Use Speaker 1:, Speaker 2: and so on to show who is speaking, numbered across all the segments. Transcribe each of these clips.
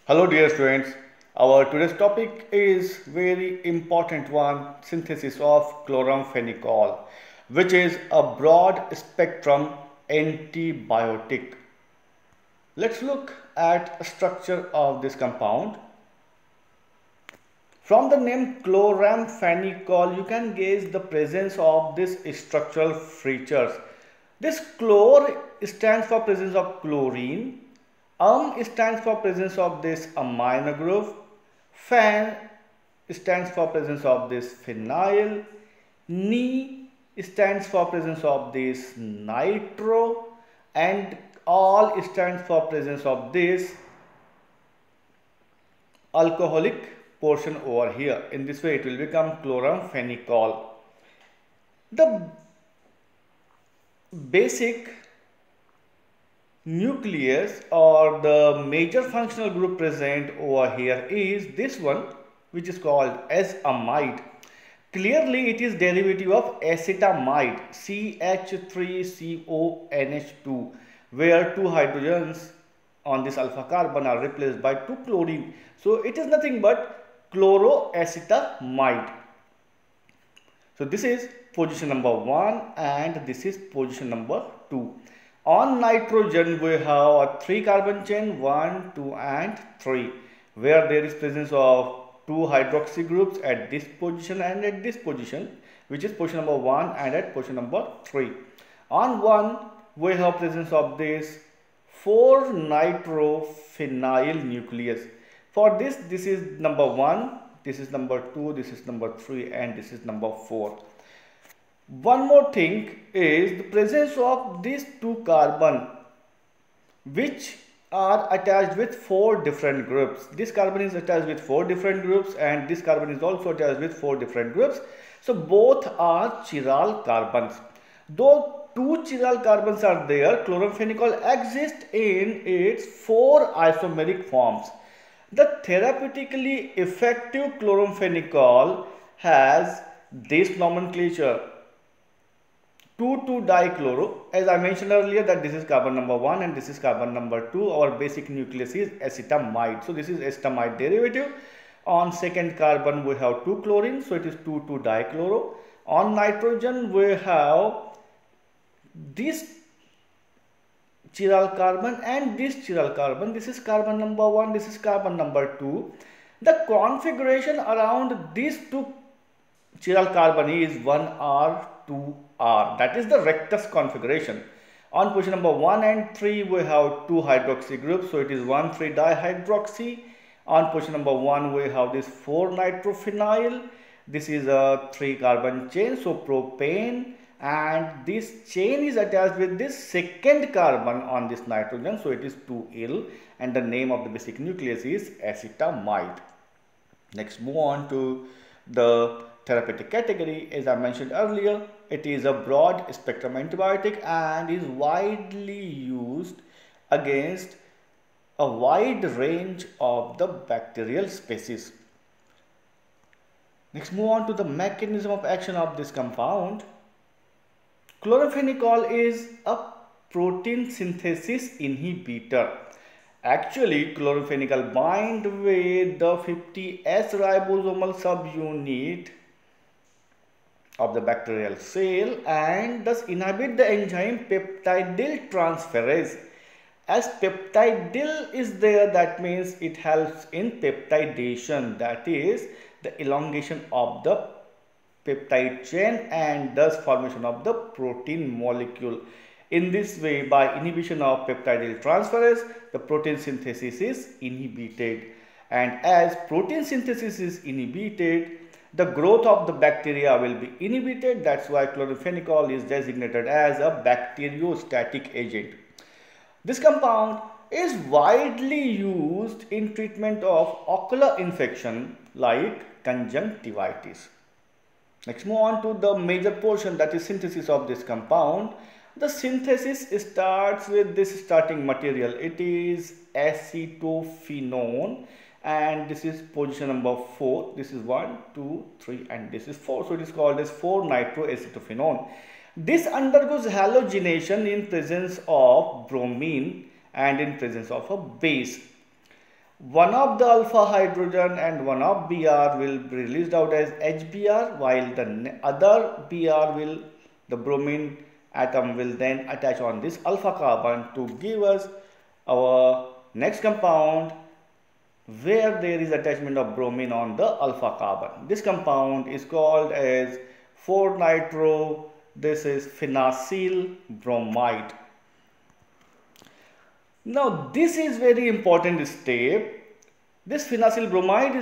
Speaker 1: Hello dear students, our today's topic is very important one, synthesis of chloramphenicol, which is a broad spectrum antibiotic. Let's look at the structure of this compound. From the name chloramphenicol, you can gauge the presence of these structural features. This chlor stands for presence of chlorine. Stands for presence of this amino group. Phen stands for presence of this phenyl. Ni stands for presence of this nitro, and all stands for presence of this alcoholic portion over here. In this way it will become chloramphenicol. The basic nucleus or the major functional group present over here is this one, which is called as amide. Clearly it is derivative of acetamide, CH3CONH2, where two hydrogens on this alpha carbon are replaced by two chlorine. So it is nothing but chloroacetamide. So this is position number 1 and this is position number 2. On nitrogen we have a 3 carbon chain 1, 2 and 3, where there is presence of 2 hydroxy groups at this position and at this position, which is position number 1 and at position number 3. On 1 we have presence of this 4 nitrophenyl nucleus. For this is number 1, this is number 2, this is number 3 and this is number 4. One more thing is the presence of these 2 carbon which are attached with 4 different groups. This carbon is attached with 4 different groups and this carbon is also attached with 4 different groups. So both are chiral carbons. Though 2 chiral carbons are there, chloramphenicol exists in its 4 isomeric forms. The therapeutically effective chloramphenicol has this nomenclature: 2,2-dichloro. As I mentioned earlier that this is carbon number 1 and this is carbon number 2. Our basic nucleus is acetamide. So this is acetamide derivative. On second carbon we have 2 chlorine, so it is 2,2-dichloro. On nitrogen we have this chiral carbon and this chiral carbon. This is carbon number 1, this is carbon number 2. The configuration around these 2 chiral carbon is 1R, 2R. That is the rectus configuration. On position number 1 and 3 we have 2 hydroxy groups, so it is 1,3-dihydroxy. On position number 1 we have this 4-nitrophenyl. This is a 3 carbon chain, so propane, and this chain is attached with this second carbon on this nitrogen, so it is 2-il, and the name of the basic nucleus is acetamide. Next, move on to the therapeutic category. As I mentioned earlier, it is a broad spectrum antibiotic and is widely used against a wide range of the bacterial species. Next, move on to the mechanism of action of this compound. Chloramphenicol is a protein synthesis inhibitor. Actually, chloramphenicol bind with the 50S ribosomal subunit of the bacterial cell and thus inhibit the enzyme peptidyl transferase. As peptidyl is there, that means it helps in peptidation, that is the elongation of the peptide chain and thus formation of the protein molecule. In this way, by inhibition of peptidyl transferase, the protein synthesis is inhibited, and as protein synthesis is inhibited, the growth of the bacteria will be inhibited. That's why chloramphenicol is designated as a bacteriostatic agent. This compound is widely used in treatment of ocular infection like conjunctivitis. Next, move on to the major portion, that is synthesis of this compound. The synthesis starts with this starting material. It is acetophenone and this is position number 4. This is 1, 2, 3 and this is 4. So it is called as 4-nitroacetophenone. This undergoes halogenation in presence of bromine and in presence of a base. one of the alpha hydrogen and one of Br will be released out as HBr, while the other Br will, the bromine atom will then attach on this alpha carbon to give us our next compound, where there is attachment of bromine on the alpha carbon. This compound is called as 4-nitro, this is phenacyl bromide. Now this is very important step. This phenacyl bromide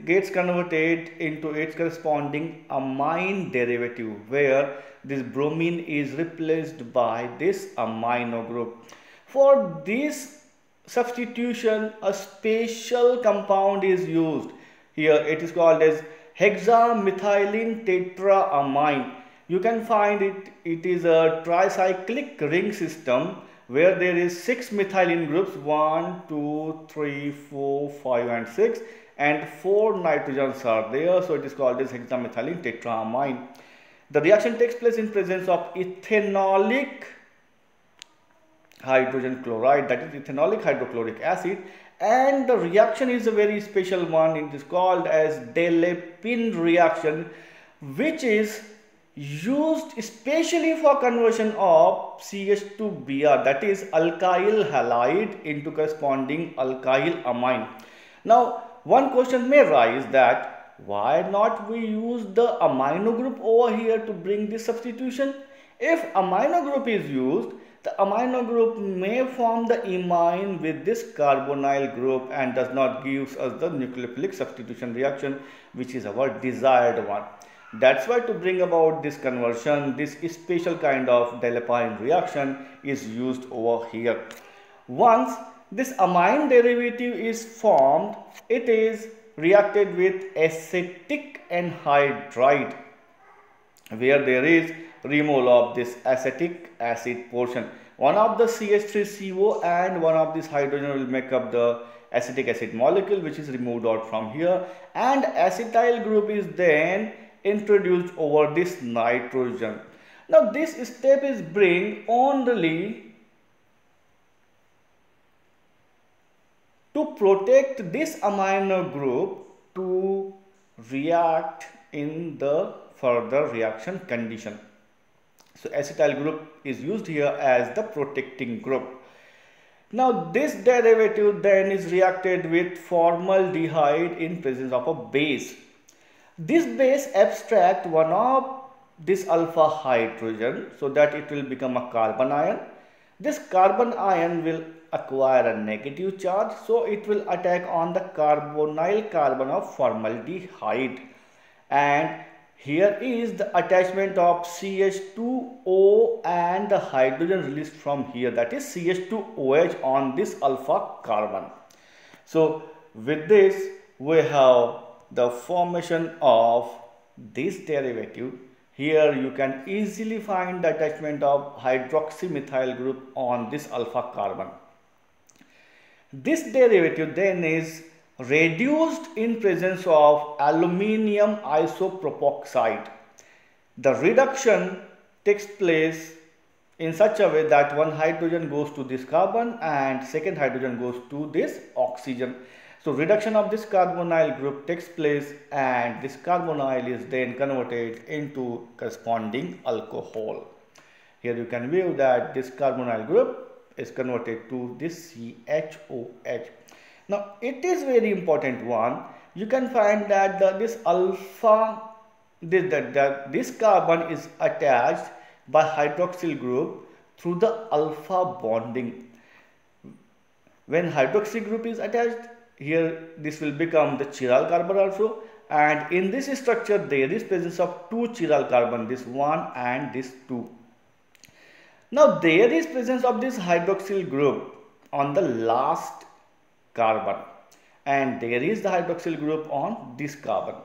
Speaker 1: gets converted into its corresponding amine derivative, where this bromine is replaced by this amino group. For this substitution, a special compound is used. Here it is called as hexamethylene tetraamine. You can find it is a tricyclic ring system where there is 6 methylene groups, 1, 2, 3, 4, 5 and 6, and 4 nitrogens are there, so it is called as hexamethylene tetraamine. The reaction takes place in presence of ethanolic hydrogen chloride, that is ethanolic hydrochloric acid, and the reaction is a very special one. It is called as Delepin reaction, which is used especially for conversion of CH2Br, that is alkyl halide, into corresponding alkyl amine. Now one question may rise that why not we use the amino group over here to bring this substitution? If amino group is used, the amino group may form the imine with this carbonyl group and does not give us the nucleophilic substitution reaction, which is our desired one. That's why to bring about this conversion, this special kind of Delepin reaction is used over here. Once this amine derivative is formed, it is reacted with acetic anhydride, where there is removal of this acetic acid portion. One of the CH3CO and one of this hydrogen will make up the acetic acid molecule, which is removed out from here, and acetyl group is then introduced over this nitrogen. Now this step is bring only to protect this amino group to react in the further reaction condition. So acetyl group is used here as the protecting group. Now this derivative then is reacted with formaldehyde in presence of a base. This base abstract one of this alpha hydrogen so that it will become a carbon ion. This carbon ion will acquire a negative charge, so it will attack on the carbonyl carbon of formaldehyde, and here is the attachment of CH2O and the hydrogen released from here, that is CH2OH on this alpha carbon. So with this we have the formation of this derivative. Here you can easily find the attachment of hydroxymethyl group on this alpha carbon. This derivative then is reduced in presence of aluminium isopropoxide. The reduction takes place in such a way that one hydrogen goes to this carbon and second hydrogen goes to this oxygen. So reduction of this carbonyl group takes place and this carbonyl is then converted into corresponding alcohol. Here you can view that this carbonyl group is converted to this CHOH. Now it is very important one. You can find that this carbon is attached by hydroxyl group through the alpha bonding. When hydroxyl group is attached, here this will become the chiral carbon also, and in this structure there is presence of two chiral carbon, this one and this two. Now there is presence of this hydroxyl group on the last carbon and there is the hydroxyl group on this carbon.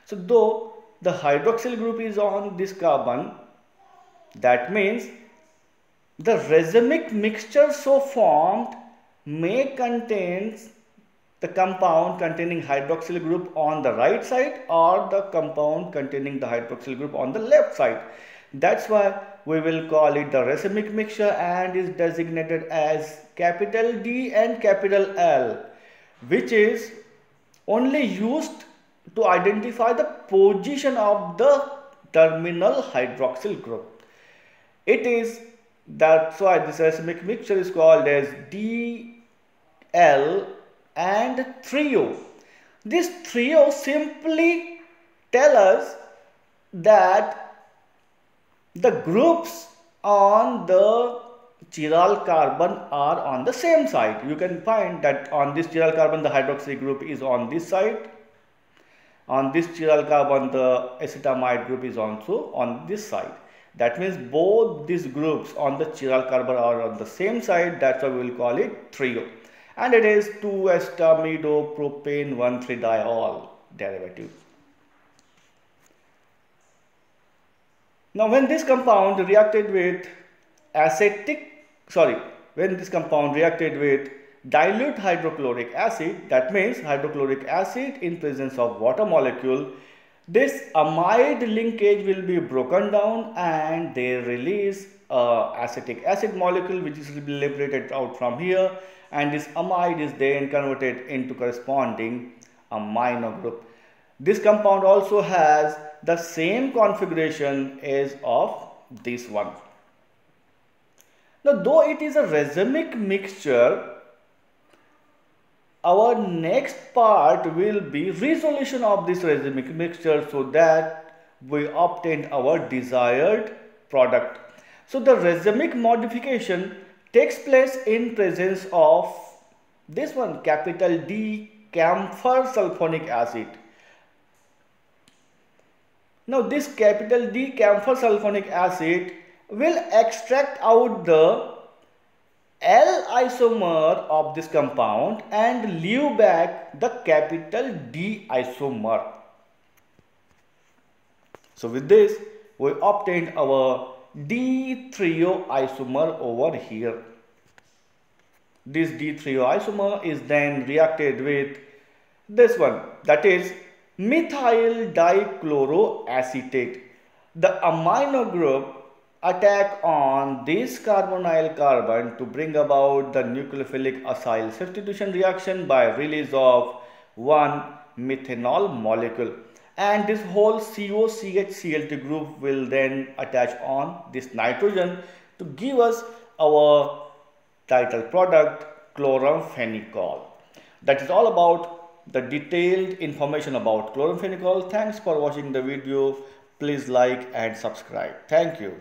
Speaker 1: So though the hydroxyl group is on this carbon, that means the racemic mixture so formed may contain the compound containing hydroxyl group on the right side or the compound containing the hydroxyl group on the left side. That's why we will call it the racemic mixture and is designated as capital D and capital L. which is only used to identify the position of the terminal hydroxyl group. It is, that's why this racemic mixture is called as DL and trio. This trio simply tell us that the groups on the chiral carbon are on the same side. You can find that on this chiral carbon the hydroxy group is on this side. On this chiral carbon the acetamide group is also on this side. That means both these groups on the chiral carbon are on the same side. That's why we will call it trio. And it is 2-acetamido-propane 1,3-diol derivative. Now when this compound reacted with dilute hydrochloric acid, that means hydrochloric acid in presence of water molecule, this amide linkage will be broken down and they release acetic acid molecule which is liberated out from here, and this amide is then converted into corresponding amino group. This compound also has the same configuration as of this one. Now though it is a racemic mixture, our next part will be resolution of this racemic mixture so that we obtain our desired product. So the racemic modification takes place in presence of this one, capital D camphor sulfonic acid. Now this capital D camphor sulfonic acid will extract out the L isomer of this compound and leave back the capital D isomer. So with this we obtained our D-trio isomer over here. This D-trio isomer is then reacted with this one, that is methyl dichloroacetate. The amino group attack on this carbonyl carbon to bring about the nucleophilic acyl substitution reaction by release of one methanol molecule, and this whole COCH-Cl2 group will then attach on this nitrogen to give us our title product chloramphenicol. That is all about the detailed information about chloramphenicol. Thanks for watching the video. Please like and subscribe. Thank you.